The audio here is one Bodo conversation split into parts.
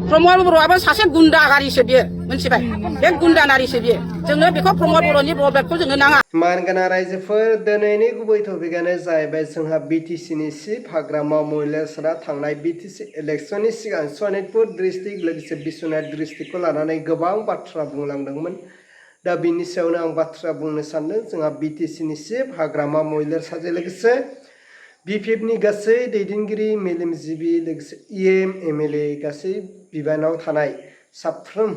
प्रमद बर'आबो सासे गुन्दा गारिसो बियो मोनथिबाय बे गुन्दा नारिसो बियो जोङो बेखौ प्रमद बर'नि ब्लगखौ जोंनो नाङा मानगोनां रायजोफोर दिनैनि गुबै टपिकआनो जाहैबाय जोंहा बिटिसिनि चिफ हाग्रामा महिलाफोरा थांनाय बिटिसि इलेक्सननि सिगां सनितपुर डिस्ट्रिक्ट लोगोसे बिश्वनाथ डिस्ट्रिक्टखौ लानानै गोबां बाथ्रा बुंलांदोंमोन दा बिनि सायावनो आं बाथ्रा बुंनो सानदों जोंहा बिटिसिनि चिफ हाग्रामा महिलाफोरजों लोगोसे बिपिएफनि गासै दैदेनगिरि मेलेमजिबि लोगोसे इएम एमएलए गासै बिबानाव थानाय साफ्रोम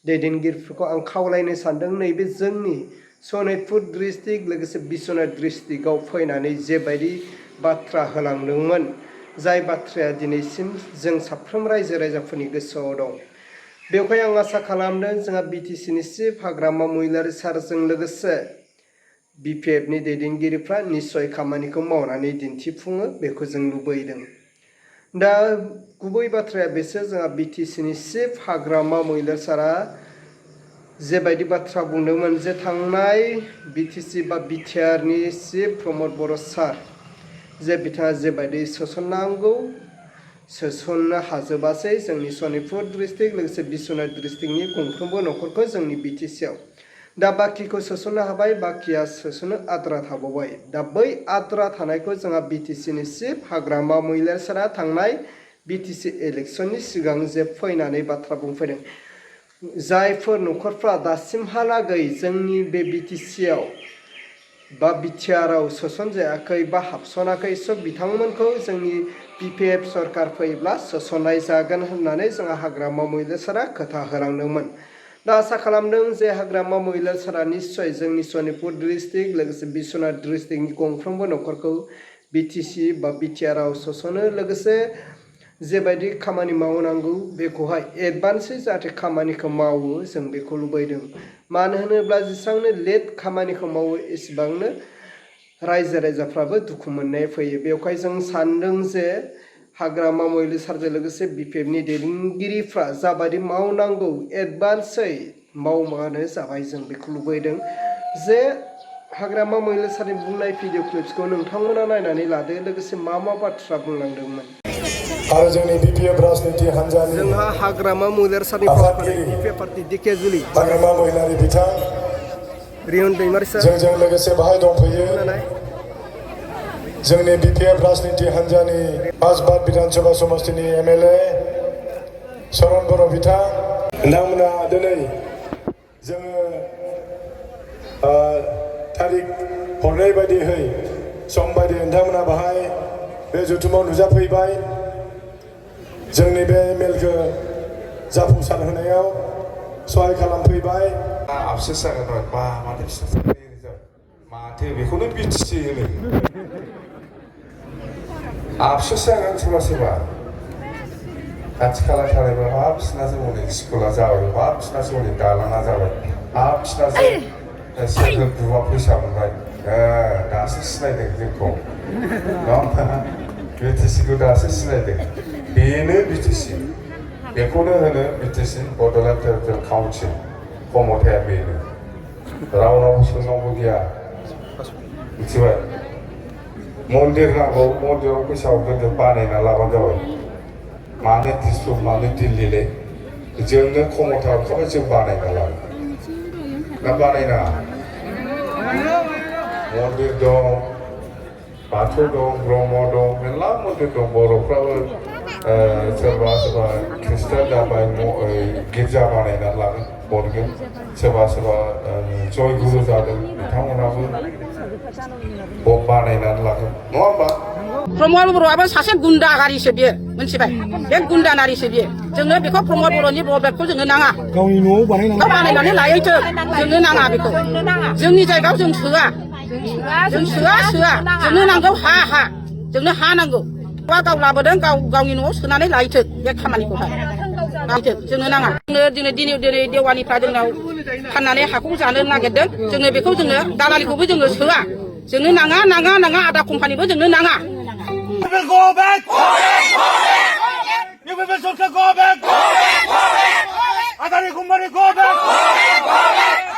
दैदेनगिरिफोरखौ आं खावलायनो सानदों नैबे जोंनि सनितपुर डिस्ट्रिक्ट लोगोसे बिश्वनाथ डिस्ट्रिक्टआव फैनानै जेबायदि बाथ्रा होलांदोंमोन जाय बाथ्राया दिनैसिम जों साफ्रोम रायजो राजाफोरनि गोसोआव दं बेवहाय आं आसा खालामदों जोंहा बिटिसिनि चिफ हाग्रामा महिलारि सारजों लोगोसे बिपिएफनि दैदेनगिरिफ्रा निस्सय खामानिखौ मावनानै दिन्थिफुङो बेखौ जों लुबैदों दा गुबै बाथ्राया बेसो जोंहा बिटिसिनि चिफ हाग्रामा महिलारि सारा जेबायदि बाथ्रा बुंदोंमोन जे थांनाय बिटिसि बा बिटिआरनि चिफ प्रमद बर' सार जे बिथाङा जेबायदि सोसननांगौ सोसननो हाजोबासै जोंनि सनितपुर डिस्ट्रिक्ट लोगोसे बिश्वनाथ डिस्ट्रिक्टनि गंफ्रोमबो न'खरखौ जोंनि बिटिसिआव दा बाखिखौ सोसननो हाबाय बाखिया सोसननो आद्रा थाबावबाय दा बै आद्रा थानायखौ जोंहा बिटिसिनि चिफ हाग्रामा महिलारि सारा थांनाय बिटिसि इलेक्सननि सिगां जे फैनानै बाथ्रा बुंफैदों जायफोर न'खरफ्रा दासिमहालागै जोंनि बे बिटिसिआव बा बिटिआरआव सोसनजायाखै बा हाबसनाखै सब बिथांमोनखौ जोंनि बिपिएफ सरकार फैब्ला सोसननाय जागोन होननानै जोंहा हाग्रामा महिलारि सारा खोथा होलांदोंमोन दा आसा खालामदों जे हाग्रामा महिलारि सारा निस्सय जोंनि सनितपुर डिस्ट्रिक्ट लोगोसे बिश्वनाथ डिस्ट्रिक्टनि गंफ्रोमबो न'खरखौ बिटिसि बा बिटिआरआव सोसनो लोगोसे जेबायदि खामानि मावनांगौ बेखौहाय एडभान्सै जाहाथे खामानिखौ मावो जों बेखौ लुबैदों मानो होनोब्ला जेसेबांनो लेट खामानिखौ मावो एसेबांनो रायजो राजाफ्राबो दुखु मोननाय फैयो बेवहाय जों सानदों जे हाग्रामा महिलारि सारजों लोगोसे बिपिएफनि दैदेनगिरिफ्रा जाबायदि मावनांगौ एडभान्सै मावबानो जाबाय जों बेखौ लुबैदों जे हाग्रामा महिलारि सारनि बुंनाय भिडिअ क्लिप्सखौ नोंथांमोना नायनानै लादो लोगोसे मा बाथ्रा बुंलांदोंमोन आरो जोंनि बिपिएफ राजनिति हान्जानि जोंहा हाग्रामा महिलारि सारनि बिपिएफ पार्टी दिकेजुलि हाग्रामा महिलारि बिथां रियन दैमारि सार जोंजों लोगोसे बाहाय दंफैयो जोंनि बिपिएफ राजनिति हान्जानि आजबाद विधानसभा समष्टिनि एमएलए सरन बर' बिथां नोंथांमोना दिनै जोङो थारिख हरनाय बायदियै सम बायदि नोंथांमोना बाहाय बे जथुमाव नुजाफैबाय जोंनि बे मेलखौ जाफुंसार होनायाव सहाय खालामफैबाय आफसोस जागोन माथो बेखौनो बिटिसि होनो आफसोस जागोन सोरबा सोरबा खाथि खाला थानायबा हाब बिसिनासो हनै स्कुला जाबाय हाब बिसिनासो हनै दालाङा जाबाय हाब बिसिनासो सेल्फ हेल्प ग्रुपआ फैसा मोनबाय दासो सिनायदों जोंखौ बिटिसिखौ दासो सिनायदों बेनो बिटिसि बेखौनो होनो बिटिसि बड'लेण्ड टेरिटरियेल काउन्सिल खमथाया बेनो रावनावबो सोंनांगौ गैया मिथिबाय मन्दिर नांगौ मन्दिराव फैसा हरगोन बानायना लाबानो जाबाय मानो दिसपुर मानो दिल्लीले जोंनो खमथा ओंखारबाय जों बानायना लागोन ना बानायनाङा मन्दिर दं बाथौ दं ब्रह्म दं मेरला मन्दिर दं बर'फ्राबो सोरबा सोरबा ख्रिस्टान जाबाय गिर्जा बानायनानै लागोन हरगोन सोरबा सोरबा जयगुरु जादों बिथांमोनाबो बानायनानै लागोन नङा होमबा प्रमद बर'आबो सासे गुन्दा गारिसो बियो मोनथिबाय बे गुन्दा नारिसो बियो जोङो बेखौ प्रमद बर'नि ब्लगखौ जोंनो नाङा गावनि न'आव बानायनानै लायोथो जोंनो नाङा बेखौ जोंनि जायगायाव जों सोआ जोंनो नांगौ हा जोंनो हा नांगौ गाव लाबोदों गावनि न'आव सोनानै लायोथो बे खामानिखौहाय जोंनो नाङा दिनै देवानिफ्रा जोंनाव फाननानै हाखौ जानो नागिरदों जोङो बेखौ जोङो दालालिखौबो जोङो सोआ जोंनो नाङा आदा कम्पानिबो जोंनो नाङा Go back! You people should go back! Adani Kumbani, go back!